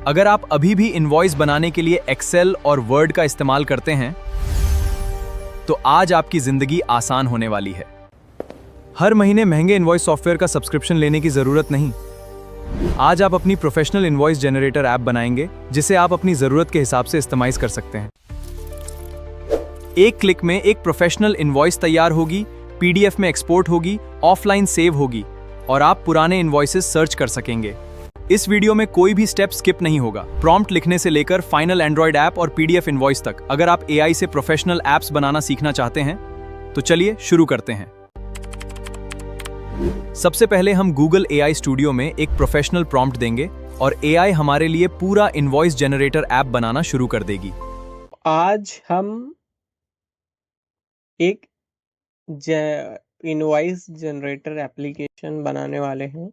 अगर आप अभी भी इनवॉइस बनाने के लिए एक्सेल और वर्ड का इस्तेमाल करते हैं, तो आज आपकी जिंदगी आसान होने वाली है। हर महीने महंगे इनवॉइस सॉफ्टवेयर का सब्सक्रिप्शन लेने की जरूरत नहीं। आज आप अपनी प्रोफेशनल इनवॉइस जनरेटर ऐप बनाएंगे, जिसे आप अपनी जरूरत के हिसाब से इस्तेमाल कर सकते हैं। एक क्लिक में एक प्रोफेशनल इनवॉइस तैयार होगी, पीडीएफ में एक्सपोर्ट होगी, ऑफलाइन सेव होगी और आप पुराने इनवॉइसेस सर्च कर सकेंगे। इस वीडियो में कोई भी स्टेप स्किप नहीं होगा। प्रॉम्प्ट लिखने से लेकर फाइनल एंड्रॉइड ऐप और पीडीएफ इनवॉइस तक। अगर आप एआई से प्रोफेशनल ऐप्स बनाना सीखना चाहते हैं, तो चलिए शुरू करते हैं। सबसे पहले हम गूगल एआई स्टूडियो में एक प्रोफेशनल प्रॉम्प्ट देंगे और एआई हमारे लिए पूरा इनवॉइस जनरेटर ऐप बनाना शुरू कर देगी। आज हम एक इनवॉइस जनरेटर एप्लीकेशन बनाने वाले हैं।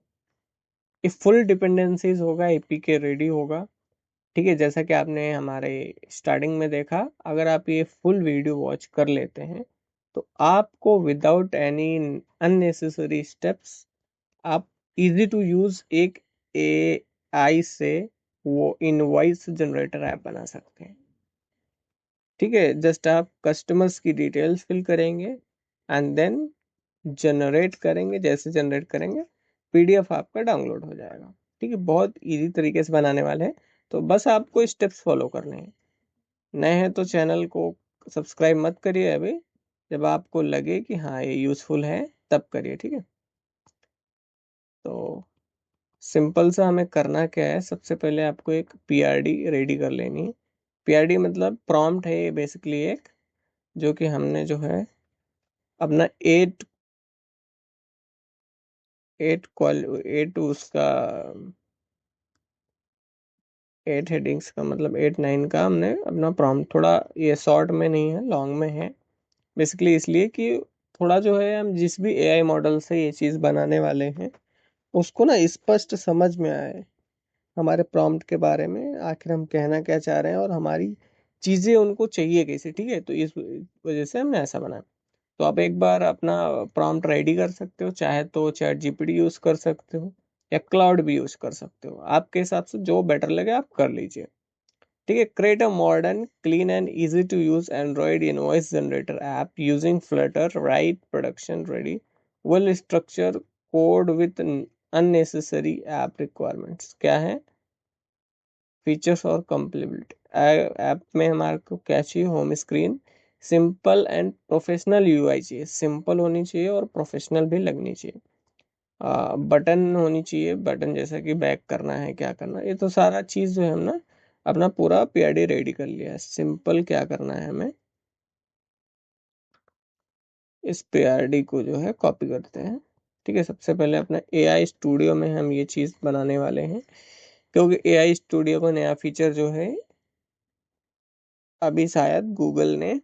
ये फुल डिपेंडेंसीज होगा, एपीके रेडी होगा। ठीक है, जैसा कि आपने हमारे स्टार्टिंग में देखा, अगर आप ये फुल वीडियो वॉच कर लेते हैं तो आपको विदाउट एनी अननेसेसरी स्टेप्स आप इजी टू यूज एक एआई से वो इनवॉइस जनरेटर ऐप बना सकते हैं। ठीक है, जस्ट आप कस्टमर्स की डिटेल्स फिल करेंगे एंड देन जनरेट करेंगे। जैसे जनरेट करेंगे पीडीएफ आपका डाउनलोड हो जाएगा। ठीक है, बहुत इजी तरीके से बनाने वाले हैं, तो बस आपको स्टेप्स फॉलो करने हैं। नए हैं तो चैनल को सब्सक्राइब मत करिए अभी, जब आपको लगे कि हाँ ये यूज़फुल है तब करिए। ठीक है, तो सिंपल सा हमें करना क्या है, सबसे पहले आपको एक पीआरडी रेडी कर लेनी है। पीआरडी मतलब प्रॉम्प्ट है ये बेसिकली एक, जो कि हमने जो है अपना एट उसका 8 हेडिंग्स का मतलब 8-9 का हमने अपना प्रॉम्प्ट, थोड़ा ये शॉर्ट में नहीं है, लॉन्ग में है। बेसिकली इसलिए कि थोड़ा जो है हम जिस भी एआई मॉडल से ये चीज़ बनाने वाले हैं उसको ना स्पष्ट समझ में आए हमारे प्रॉम्प्ट के बारे में, आखिर हम कहना क्या चाह रहे हैं और हमारी चीज़ें उनको चाहिए कैसे। ठीक है, तो इस वजह से हमने ऐसा बनाया। तो आप एक बार अपना प्रॉम्प्ट रेडी कर सकते हो, चाहे तो चैट जीपीटी यूज़ कर सकते हो या क्लाउड भी यूज़ कर सकते हो, आपके हिसाब से जो बेटर लगे आप कर लीजिए। ठीक है, create a modern clean and easy to use Android invoice generator app using Flutter, write production ready, well structure code with unnecessary app requirements. क्या है फीचर्स और कंप्लीबिलिटी। ऐप में हमारे को क्या चाहिए, home screen simple and professional UI चाहिए, simple होनी चाहिए और प्रोफेशनल भी लगनी चाहिए। बटन होनी चाहिए, बटन जैसा कि बैक करना है, क्या करना है, ये तो सारा चीज़ जो है हम ना अपना पूरा पीआरडी रेडी कर लिया है। सिंपल क्या करना है हमें, इस पीआरडी को जो है कॉपी करते हैं। ठीक है, सबसे पहले अपना एआई स्टूडियो में हम ये चीज़ बनाने वाले हैं, क्योंकि एआई स्टूडियो का नया फीचर जो है अभी शायद गूगल ने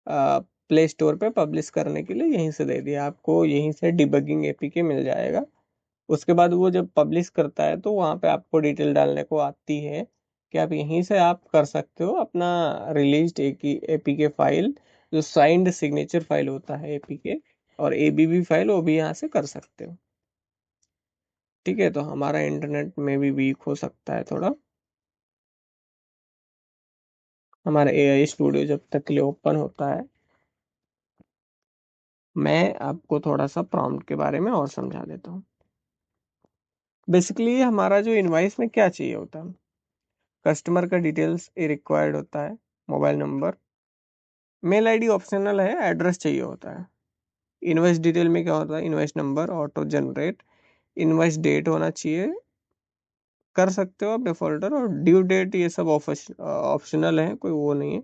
प्ले स्टोर पे पब्लिश करने के लिए यहीं से दे दिया। आपको यहीं से डिबगिंग एपीके मिल जाएगा। उसके बाद वो जब पब्लिश करता है तो वहाँ पे आपको डिटेल डालने को आती है कि आप यहीं से आप कर सकते हो अपना रिलीज्ड एपीके फाइल, जो साइंड सिग्नेचर फाइल होता है एपीके, और एबीबी फाइल वो भी यहाँ से कर सकते हो। ठीक है, तो हमारा इंटरनेट में भी वीक हो सकता है थोड़ा। हमारा एआई स्टूडियो जब तक के लिए ओपन होता है, मैं आपको थोड़ा सा प्रॉम्प्ट के बारे में और समझा देता हूँ। बेसिकली हमारा जो इनवाइस में क्या चाहिए होता है, कस्टमर का डिटेल्स रिक्वायर्ड होता है, mobile number, mail ID optional है, एड्रेस चाहिए होता है। इनवॉइस डिटेल में क्या होता है, invoice number auto generate, invoice date होना चाहिए, कर सकते हो आप डिफॉल्टर, और ड्यू डेट ये सब ऑप्शनल है, कोई वो नहीं है।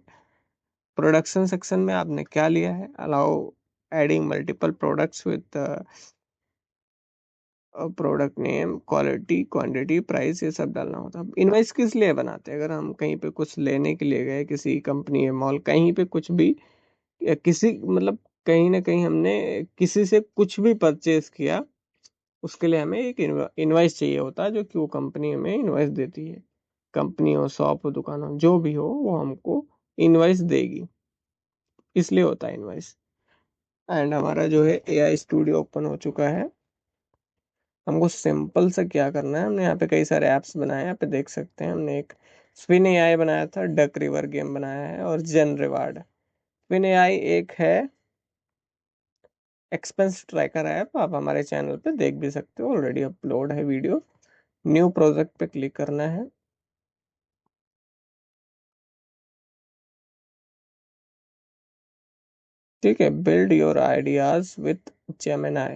प्रोडक्शन सेक्शन में आपने क्या लिया है, allow adding multiple products with product name, quality, quantity, price, ये सब डालना होता है। इनवॉइस किस लिए बनाते हैं, अगर हम कहीं पे कुछ लेने के लिए गए, किसी कंपनी या मॉल, कहीं पे कुछ भी, या किसी मतलब कहीं ना कहीं हमने किसी से कुछ भी परचेज किया, उसके लिए हमें एक इनवॉइस चाहिए होता है, जो कि वो कंपनी हमें इनवॉइस देती है। कंपनी हो, शॉप हो, दुकान हो, जो भी हो, वो हमको इनवॉइस देगी, इसलिए होता है इनवॉइस। एंड हमारा जो है एआई स्टूडियो ओपन हो चुका है। हमको सिंपल से क्या करना है, हमने यहाँ पे कई सारे ऐप्स बनाए हैं, यहाँ पे देख सकते हैं। हमने एक स्पिन एआई बनाया था, डक रिवर गेम बनाया है, और जेन रिवार्ड। स्पिन एआई एक है एक्सपेंस ट्रैकर ऐप, आप हमारे चैनल पे देख भी सकते हो, ऑलरेडी अपलोड है वीडियो। न्यू प्रोजेक्ट पे क्लिक करना है। ठीक है, build your ideas with Gemini.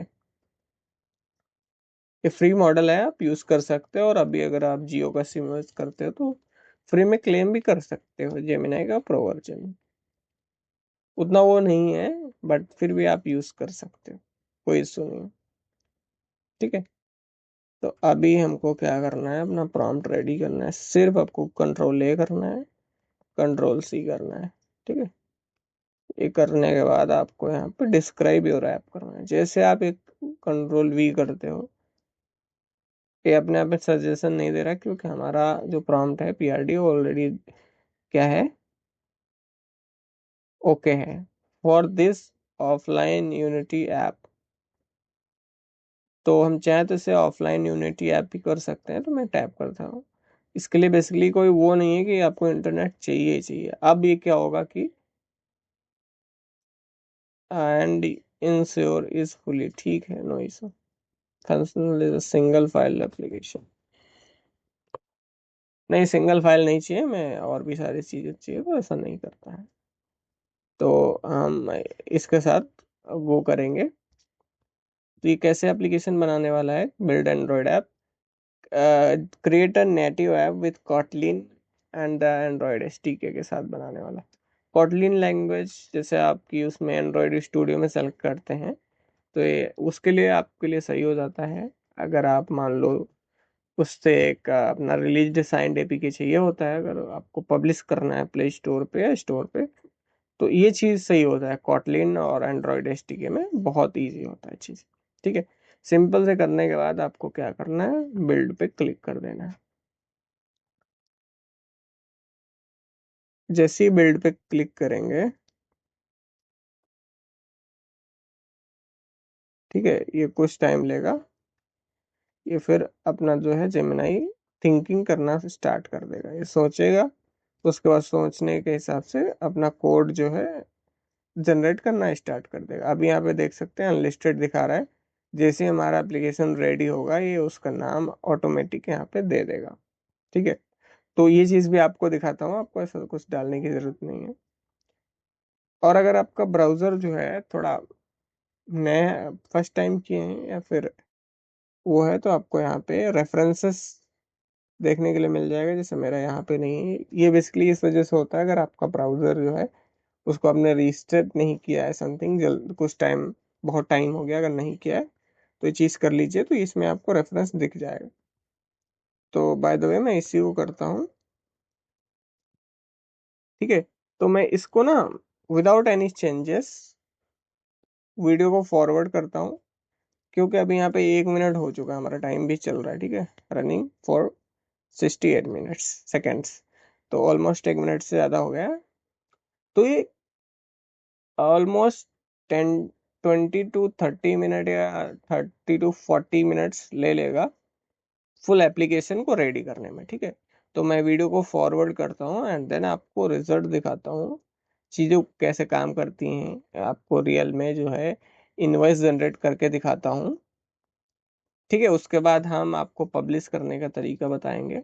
ये फ्री मॉडल है, आप यूज कर सकते हो, और अभी अगर आप जियो का सिम यूज करते हो तो फ्री में क्लेम भी कर सकते हो जेमिनाई का प्रो वर्जन। उतना वो नहीं है, बट फिर भी आप यूज कर सकते हो, कोई इशू नहीं है। ठीक है, तो अभी हमको क्या करना है, अपना प्रॉम्प्ट रेडी करना है। सिर्फ आपको कंट्रोल ए करना है, कंट्रोल सी करना है। ठीक है, ये करने के बाद आपको यहाँ पे डिस्क्राइब योर ऐप करना है। जैसे आप एक कंट्रोल वी करते हो, ये अपने आप में सजेशन नहीं दे रहा, क्योंकि हमारा जो प्रॉम्प्ट है पीआरडी ऑलरेडी क्या है, ओके है। For this offline unity app, तो हम चाहें तो इसे ऑफलाइन यूनिटी ऐप भी कर सकते हैं, तो मैं टैप करता हूँ। इसके लिए बेसिकली कोई वो नहीं है कि आपको इंटरनेट चाहिए ही चाहिए। अब ये क्या होगा कि एंड इंश्योर इज फुली, ठीक है, no issue. Functional is a single file application. नहीं, सिंगल फाइल नहीं चाहिए, मैं और भी सारी चीजें चाहिए, तो ऐसा नहीं करता है। तो हम इसके साथ वो करेंगे। तो ये कैसे एप्लीकेशन बनाने वाला है, build Android app, create a native app with Kotlin and the Android SDK के साथ बनाने वाला। कॉटलिन लैंग्वेज जैसे आपकी उसमें एंड्रॉयड स्टूडियो में सेलेक्ट करते हैं, तो ये उसके लिए आपके लिए सही हो जाता है। अगर आप मान लो उससे एक अपना रिलीज साइंड एपीके चाहिए होता है, अगर आपको पब्लिश करना है प्ले स्टोर पे या स्टोर पे, तो ये चीज़ सही होता है। कॉटलिन और एंड्रॉयड एसडीके में बहुत इजी होता है चीज़। ठीक है, सिंपल से करने के बाद आपको क्या करना है, बिल्ड पे क्लिक कर देना है। जैसे ही बिल्ड पे क्लिक करेंगे, ठीक है, ये कुछ टाइम लेगा। ये फिर अपना जो है जेमिनाई थिंकिंग करना स्टार्ट कर देगा, ये सोचेगा, उसके बाद सोचने के हिसाब से अपना कोड जो है जनरेट करना स्टार्ट कर देगा। अभी यहाँ पे देख सकते हैं अनलिस्टेड दिखा रहा है। जैसे ही हमारा एप्लीकेशन रेडी होगा, ये उसका नाम ऑटोमेटिक यहाँ पे दे देगा। ठीक है, तो ये चीज़ भी आपको दिखाता हूँ, आपको ऐसा कुछ डालने की ज़रूरत नहीं है। और अगर आपका ब्राउज़र जो है थोड़ा नया फर्स्ट टाइम किए हैं या फिर वो है, तो आपको यहाँ पे रेफरेंसेस देखने के लिए मिल जाएगा, जैसे मेरा यहाँ पे नहीं है। ये बेसिकली इस वजह से होता है, अगर आपका ब्राउज़र जो है उसको आपने रीस्टार्ट नहीं किया है, समथिंग जल्द कुछ टाइम, बहुत टाइम हो गया अगर नहीं किया है, तो ये चीज़ कर लीजिए, तो इसमें आपको रेफरेंस दिख जाएगा। तो बाय द वे मैं इसी को करता हूँ। ठीक है, तो मैं इसको ना विदाउट एनी चेंजेस वीडियो को फॉरवर्ड करता हूँ, क्योंकि अभी यहाँ पे 1 मिनट हो चुका है, हमारा टाइम भी चल रहा है। ठीक है, रनिंग फॉर 68 मिनट्स सेकेंड्स, तो ऑलमोस्ट 1 मिनट से ज़्यादा हो गया है। तो ये ऑलमोस्ट 10 20 to 30 मिनट या 30 to 40 मिनट्स ले लेगा फुल एप्लीकेशन को रेडी करने में। ठीक है, तो मैं वीडियो को फॉरवर्ड करता हूँ एंड देन आपको रिजल्ट दिखाता हूँ, चीज़ें कैसे काम करती हैं, आपको रियल में जो है इनवॉइस जनरेट करके दिखाता हूँ। ठीक है, उसके बाद हम आपको पब्लिश करने का तरीका बताएंगे,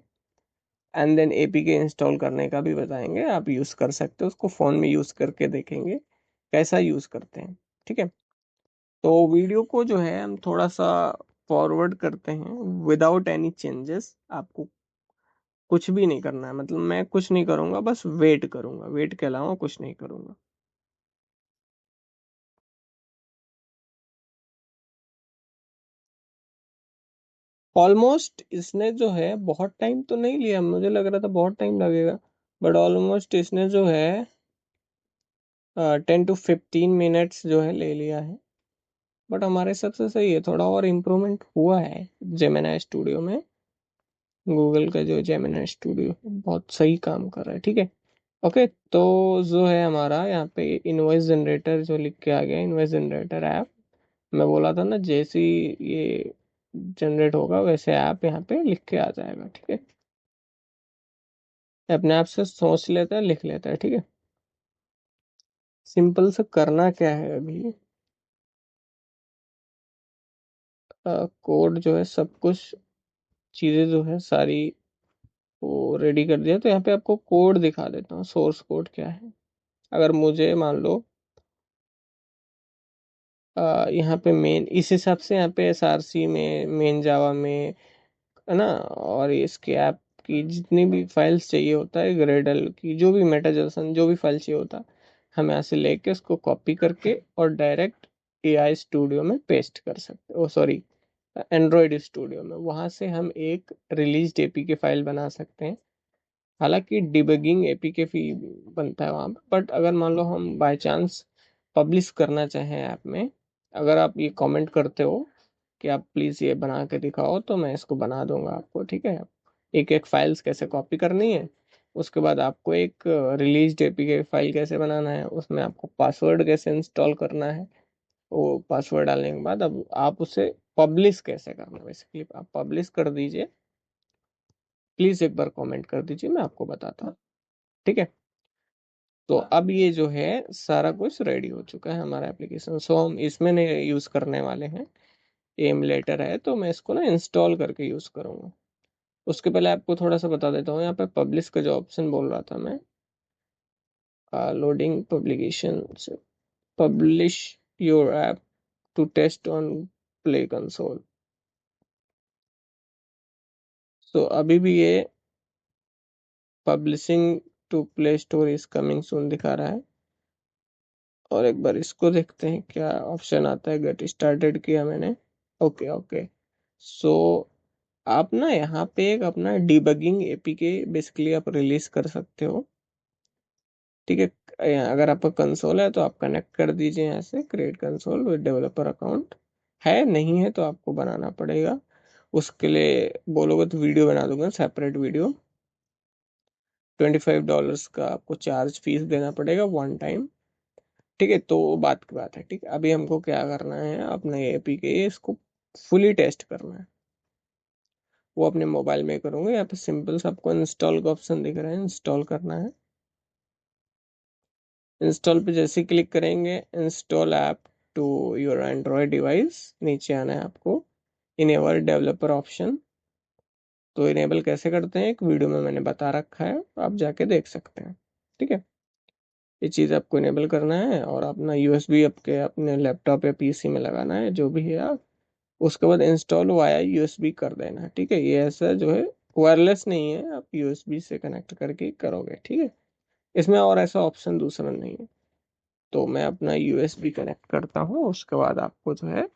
एंड देन एपीके इंस्टॉल करने का भी बताएंगे। आप यूज़ कर सकते हो उसको, फ़ोन में यूज़ करके देखेंगे कैसा यूज़ करते हैं। ठीक है, तो वीडियो को जो है हम थोड़ा सा फॉरवर्ड करते हैं विदाउट एनी चेंजेस। आपको कुछ भी नहीं करना है, मतलब मैं कुछ नहीं करूँगा, बस वेट करूँगा, वेट के अलावा कुछ नहीं करूँगा। ऑलमोस्ट इसने जो है बहुत टाइम तो नहीं लिया, मुझे लग रहा था बहुत टाइम लगेगा, बट ऑलमोस्ट इसने जो है 10 to 15 मिनट्स जो है ले लिया है। बट हमारे हिसाब से सही है, थोड़ा और इम्प्रूवमेंट हुआ है जेमिनाई स्टूडियो में। गूगल का जो जेमिनाई स्टूडियो बहुत सही काम कर रहा है। ठीक है, ओके, तो जो है हमारा यहाँ पे इनवॉइस जनरेटर जो लिख के आ गया, इनवॉइस जनरेटर ऐप, मैं बोला था ना, जैसे ही ये जनरेट होगा वैसे ऐप यहाँ पे लिख के आ जाएगा। ठीक है, अपने आप से सोच लेता है, लिख लेता है। ठीक है, सिंपल से करना क्या है अभी, कोड जो है सब कुछ चीज़ें जो है सारी वो रेडी कर दिया। तो यहाँ पे आपको कोड दिखा देता हूँ, सोर्स कोड क्या है। अगर मुझे मान लो यहाँ पे मेन इस हिसाब से यहाँ पे SRC में, मेन जावा में, है ना, और इसके ऐप की जितनी भी फाइल्स चाहिए होता है, ग्रेडल की जो भी मेटाजर्सन जो भी फाइल चाहिए होता है, हम यहाँ से लेके उसको कॉपी करके और डायरेक्ट AI स्टूडियो में पेस्ट कर सकते, ओ सॉरी, एंड्रॉयड स्टूडियो में वहाँ से हम एक रिलीज APK फाइल बना सकते हैं। हालांकि डिबगिंग APK फी बनता है वहाँ पे, बट अगर मान लो हम बाय चांस पब्लिश करना चाहें ऐप में, अगर आप ये कमेंट करते हो कि आप प्लीज़ ये बना के दिखाओ, तो मैं इसको बना दूंगा आपको। ठीक है, एक एक फाइल्स कैसे कॉपी करनी है, उसके बाद आपको एक रिलीज APK फाइल कैसे बनाना है, उसमें आपको पासवर्ड कैसे इंस्टॉल करना है, वो पासवर्ड डालने के बाद अब आप उसे पब्लिश कैसे करना है, बेसिकली आप पब्लिश कर दीजिए। प्लीज़ एक बार कमेंट कर दीजिए, मैं आपको बताता हूँ। ठीक है, तो अब ये जो है सारा कुछ रेडी हो चुका है हमारा एप्लीकेशन। सो हम इसमें नहीं यूज़ करने वाले हैं, एमुलेटर है तो मैं इसको ना इंस्टॉल करके यूज़ करूँगा। उसके पहले आपको थोड़ा सा बता देता हूँ, यहाँ पे पब्लिश का जो ऑप्शन बोल रहा था मैं, loading publication, publish your app to test on Play Console. तो अभी भी ये publishing to Play Store is coming soon दिखा रहा है। और एक बार इसको देखते हैं क्या ऑप्शन आता है। गेट स्टार्टेड किया मैंने, ओके ओके। सो आप ना यहाँ पे एक अपना डिबगिंग APK बेसिकली आप रिलीज कर सकते हो। ठीक है, अगर आपका कंसोल है तो आप कनेक्ट कर दीजिए यहाँ से, create console with developer account. है नहीं है तो आपको बनाना पड़ेगा। उसके लिए बोलोगे तो वीडियो बना दूंगा, सेपरेट वीडियो। $25 का आपको चार्ज फीस देना पड़ेगा वन टाइम। ठीक है, तो वो बात की बात है। ठीक है, अभी हमको क्या करना है, अपना ये APK इसको फुली टेस्ट करना है। वो अपने मोबाइल में करूँगा। यहाँ पे सिंपल सा आपको इंस्टॉल का ऑप्शन दिख रहा है, इंस्टॉल करना है। इंस्टॉल पे जैसे क्लिक करेंगे, install app to your Android device, नीचे आना है आपको, इनेबल डेवलपर ऑप्शन। तो इनेबल कैसे करते हैं एक वीडियो में मैंने बता रखा है, आप जाके देख सकते हैं। ठीक है, ये चीज़ आपको इनेबल करना है और अपना USB आपके अपने लैपटॉप या PC में लगाना है, जो भी है आप। उसके बाद इंस्टॉल वाया USB कर देना है। ठीक है, ये ऐसा जो है वायरलेस नहीं है, आप USB से कनेक्ट करके करोगे। ठीक है, इसमें और ऐसा ऑप्शन दूसरा नहीं है। तो मैं अपना USB कनेक्ट करता हूँ, उसके बाद आपको जो है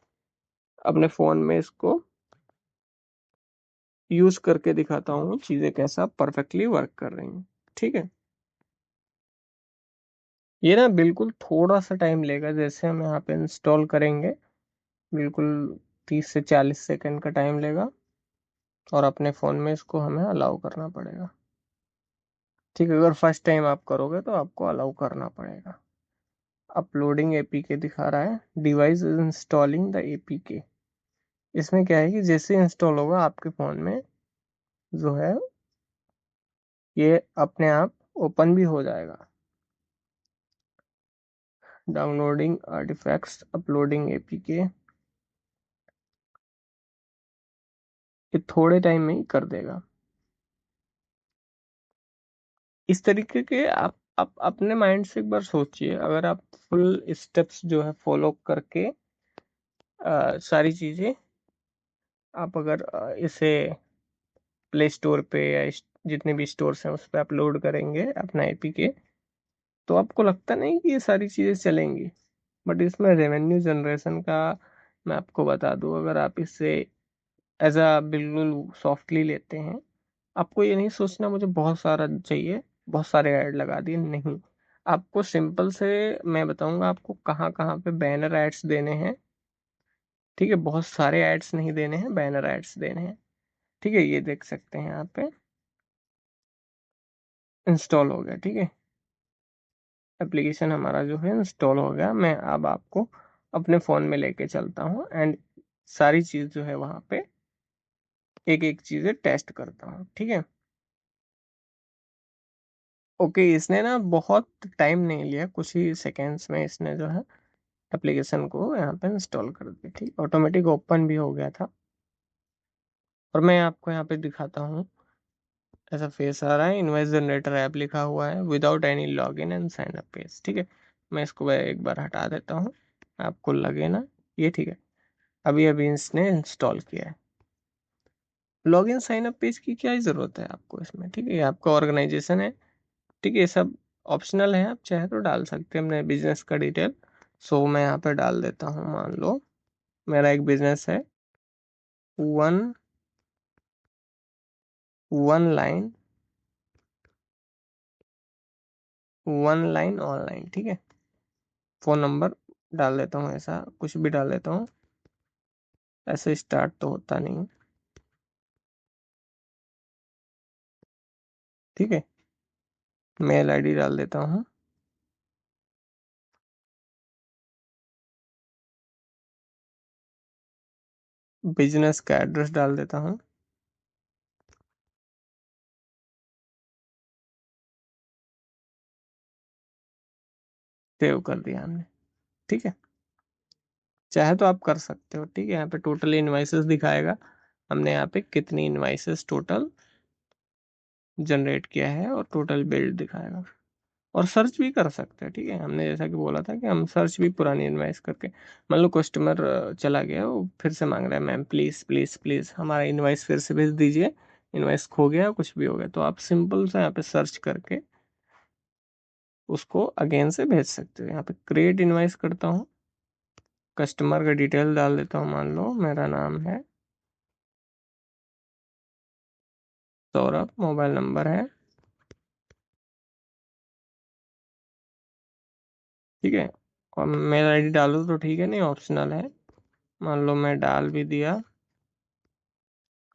अपने फ़ोन में इसको यूज़ करके दिखाता हूँ चीज़ें कैसा परफेक्टली वर्क कर रही हैं। ठीक है, ये ना बिल्कुल थोड़ा सा टाइम लेगा, जैसे हम यहाँ पे इंस्टॉल करेंगे बिल्कुल 30 से 40 सेकंड का टाइम लेगा, और अपने फ़ोन में इसको हमें अलाउ करना पड़ेगा। ठीक है, अगर फर्स्ट टाइम आप करोगे तो आपको अलाउ करना पड़ेगा। अपलोडिंग APK दिखा रहा है, device is installing the APK। इसमें क्या है कि जैसे इंस्टॉल होगा आपके फ़ोन में जो है ये अपने आप ओपन भी हो जाएगा। डाउनलोडिंग आर्टिफैक्ट्स, अपलोडिंग APK, ये थोड़े टाइम में ही कर देगा। इस तरीके के आप अपने माइंड से एक बार सोचिए, अगर आप फुल स्टेप्स जो है फॉलो करके सारी चीज़ें आप अगर इसे प्ले स्टोर पे या जितने भी स्टोर्स हैं उस पर अपलोड करेंगे अपना APK, तो आपको लगता नहीं कि ये सारी चीज़ें चलेंगी। बट इसमें रेवेन्यू जनरेशन का मैं आपको बता दूं, अगर आप इसे एज अ बिल्कुल सॉफ्टली लेते हैं, आपको ये नहीं सोचना मुझे बहुत सारा चाहिए, बहुत सारे ऐड लगा दिए, नहीं। आपको सिंपल से मैं बताऊंगा आपको कहाँ कहाँ पे बैनर एड्स देने हैं। ठीक है, बहुत सारे एड्स नहीं देने हैं, बैनर एड्स देने हैं। ठीक है, ये देख सकते हैं यहाँ पे इंस्टॉल हो गया। ठीक है, एप्लीकेशन हमारा जो है इंस्टॉल हो गया। मैं अब आपको अपने फ़ोन में लेके चलता हूँ एंड सारी चीज जो है वहां पे एक एक चीजें टेस्ट करता हूँ, ठीक है। ओके, इसने ना बहुत टाइम नहीं लिया, कुछ ही सेकेंड्स में इसने जो है एप्लीकेशन को यहाँ पे इंस्टॉल कर दिया, ठीक, ऑटोमेटिक ओपन भी हो गया था। और मैं आपको यहाँ पे दिखाता हूँ, ऐसा फेस आ रहा है, इनवॉइस जनरेटर ऐप लिखा हुआ है without any log in and sign up page, ठीक है। मैं इसको एक बार हटा देता हूँ, आपको लगे ना ये, ठीक है। अभी अभी इसने इंस्टॉल किया है। Log in sign up page की क्या ही जरूरत है आपको इसमें, ठीक है, ये आपका ऑर्गेनाइजेशन है, ठीक है, ये सब ऑप्शनल है, आप चाहे तो डाल सकते हैं अपने बिजनेस का डिटेल। सो मैं यहाँ पे डाल देता हूँ, मान लो मेरा एक बिजनेस है, one one line one line online, ठीक है। फोन नंबर डाल देता हूँ, ऐसा कुछ भी डाल देता हूँ, ऐसे स्टार्ट तो होता नहीं, ठीक है। मेल आईडी डाल देता हूँ, बिजनेस का एड्रेस डाल देता हूँ, सेव कर दिया हमने, ठीक है। चाहे तो आप कर सकते हो, ठीक है। यहाँ पे टोटल इनवाइसेस दिखाएगा, हमने यहाँ पे कितनी इनवाइसेस टोटल जनरेट किया है, और टोटल बिल्ड दिखाएगा। और सर्च भी कर सकते हैं, ठीक है, हमने जैसा कि बोला था कि हम सर्च भी पुरानी इनवाइस करके, मान लो कस्टमर चला गया, वो फिर से मांग रहा है, मैम प्लीज प्लीज प्लीज हमारा इनवाइस फिर से भेज दीजिए, इनवाइस खो गया कुछ भी हो गया, तो आप सिंपल से यहाँ पे सर्च करके उसको अगेन से भेज सकते हो। यहाँ पे क्रिएट इनवाइस करता हूँ, कस्टमर का डिटेल डाल देता हूँ, मान लो मेरा नाम है सौरभ, मोबाइल नंबर है, ठीक है। और मेल आईडी डालूँ तो ठीक है, नहीं ऑप्शनल है, मान लो मैं डाल भी दिया।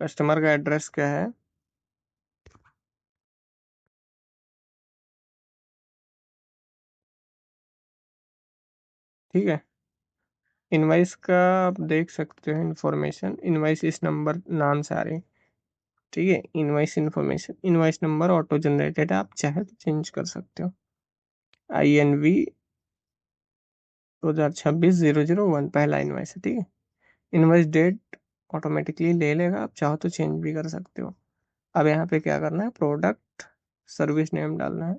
कस्टमर का एड्रेस क्या है, ठीक है। इनवाइस का आप देख सकते हो इंफॉर्मेशन, इनवाइस इस नंबर नाम से आ रही है, ठीक है। Invoice information, invoice number auto generated है, आप चाहे तो चेंज कर सकते हो। INV 2026-001 पहला इनवाइस है, ठीक है। इनवाइस डेट ऑटोमेटिकली ले लेगा, आप चाहो तो चेंज भी कर सकते हो। अब यहाँ पे क्या करना है, प्रोडक्ट सर्विस नेम डालना है।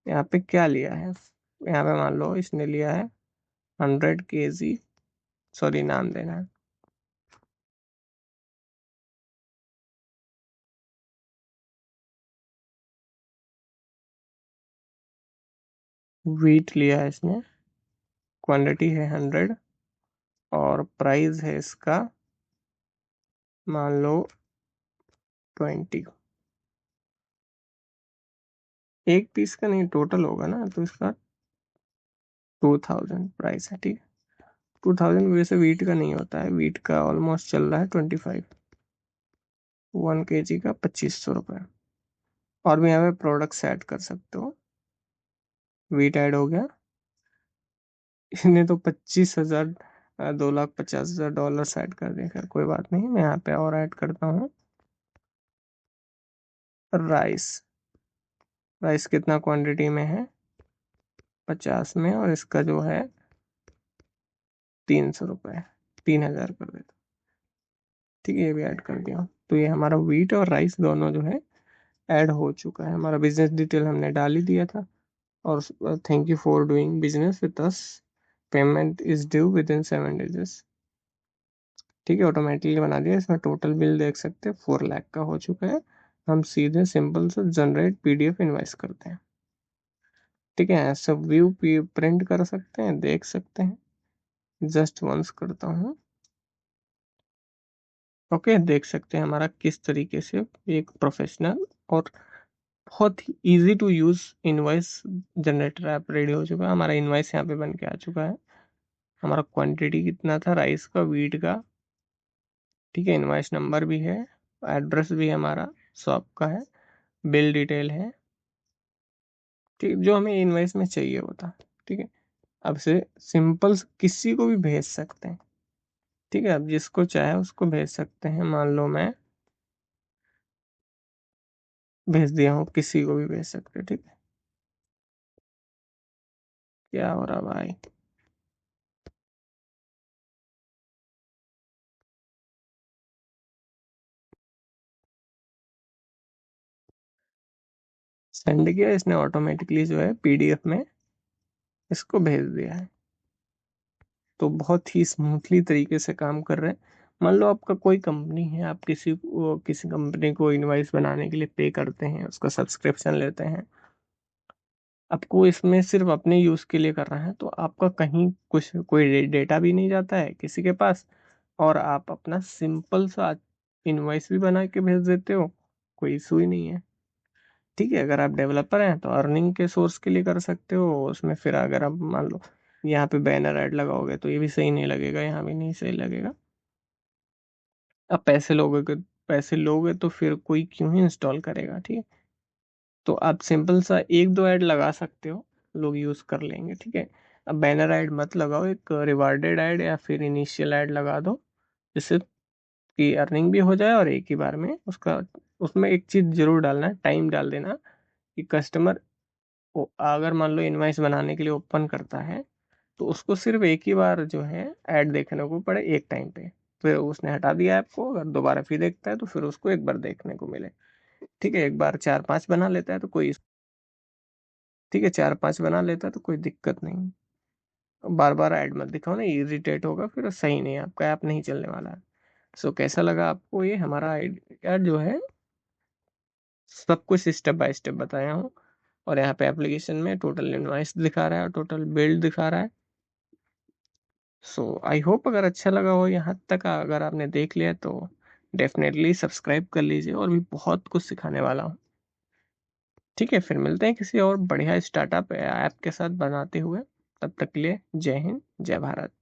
यहाँ पे क्या लिया है, यहाँ पे मान लो इसने लिया है 100 kg, सॉरी नाम देना है, वीट लिया है इसने, क्वांटिटी है 100, और प्राइस है इसका मान लो 20। एक पीस का नहीं, टोटल होगा ना, तो इसका 2000 प्राइस है, ठीक है। 2000 वैसे वीट का नहीं होता है, वीट का ऑलमोस्ट चल रहा है 25, 1 kg का 2500 रुपये। और भी यहाँ पे प्रोडक्ट्स ऐड कर सकते हो, वीट ऐड हो गया, इसने तो 25,000 $250,000 ऐड कर दिया, खैर कोई बात नहीं, मैं यहाँ पे और ऐड करता हूँ। राइस, राइस कितना क्वांटिटी में है, 50 में, और इसका जो है 300 रुपये, 3000 कर देता, ठीक है, ये भी ऐड कर दिया। तो ये हमारा वीट और राइस दोनों जो है ऐड हो चुका है, हमारा बिजनेस डिटेल हमने डाल ही दिया था। और thank you for doing business with us, payment is due with in 7 days, ठीक है, ऑटोमेटिकली बना दिया। इसमें टोटल बिल देख सकते हैं 4 लाख का हो चुका है। हम सीधे सिंपल से जनरेट PDF इनवाइस करते हैं, ठीक है, सब व्यू प्रिंट कर सकते हैं, देख सकते हैं। जस्ट वंस करता हूँ, ओके, देख सकते हैं हमारा किस तरीके से एक प्रोफेशनल और बहुत ही easy to use invoice generator app ready हो चुका है। हमारा इनवॉइस यहाँ पे बन के आ चुका है, हमारा क्वांटिटी कितना था राइस का, वीट का, ठीक है, इनवॉइस नंबर भी है, एड्रेस भी हमारा शॉप का है, बिल डिटेल है, ठीक, जो हमें इनवॉइस में चाहिए होता, ठीक है। अब से सिंपल किसी को भी भेज सकते हैं, ठीक है, अब जिसको चाहे उसको भेज सकते हैं। मान लो मैं भेज दिया हूँ, किसी को भी भेज सकते हैं। ठीक है, क्या हो रहा भाई? सेंड किया, इसने ऑटोमेटिकली जो है पीडीएफ में इसको भेज दिया है। तो बहुत ही स्मूथली तरीके से काम कर रहे हैं। मान लो आपका कोई कंपनी है, आप किसी कंपनी को इनवॉइस बनाने के लिए पे करते हैं, उसका सब्सक्रिप्शन लेते हैं, आपको इसमें सिर्फ अपने यूज़ के लिए करना है, तो आपका कहीं कुछ कोई डेटा भी नहीं जाता है किसी के पास, और आप अपना सिंपल सा इनवॉइस भी बना के भेज देते हो, कोई इशू ही नहीं है। ठीक है, अगर आप डेवलपर हैं तो अर्निंग के सोर्स के लिए कर सकते हो उसमें। फिर अगर आप मान लो यहाँ पे बैनर ऐड लगाओगे तो ये भी सही नहीं लगेगा, यहाँ भी नहीं सही लगेगा। अब पैसे लोगे तो फिर कोई क्यों ही इंस्टॉल करेगा? ठीक है, तो आप सिंपल सा एक दो ऐड लगा सकते हो, लोग यूज कर लेंगे। ठीक है, अब बैनर ऐड मत लगाओ, एक रिवार्डेड ऐड या फिर इनिशियल ऐड लगा दो, जिससे कि अर्निंग भी हो जाए और एक ही बार में उसका। उसमें एक चीज जरूर डालना है, टाइम डाल देना कि कस्टमर अगर मान लो इनवाइस बनाने के लिए ओपन करता है तो उसको सिर्फ एक ही बार जो है ऐड देखने को पड़े एक टाइम पे। फिर उसने हटा दिया ऐप को, अगर दोबारा फिर देखता है तो फिर उसको एक बार देखने को मिले। ठीक है, एक बार 4-5 बना लेता है तो कोई, ठीक है 4-5 बना लेता है तो कोई दिक्कत नहीं। बार बार ऐड मत दिखाओ ना, इरिटेट होगा फिर, सही नहीं है, आपका ऐप नहीं चलने वाला है। सो कैसा लगा आपको ये हमारा यार जो है सब कुछ स्टेप बाय स्टेप बताया हूँ। और यहाँ पे एप्लीकेशन में टोटल इनवॉइस दिखा रहा है और टोटल बिल्ड दिखा रहा है। सो आई होप अगर अच्छा लगा हो यहाँ तक, अगर आपने देख लिया तो डेफिनेटली सब्सक्राइब कर लीजिए, और भी बहुत कुछ सिखाने वाला हूँ। ठीक है, फिर मिलते हैं किसी और बढ़िया स्टार्टअप ऐप के साथ बनाते हुए। तब तक के लिए जय हिंद, जय भारत।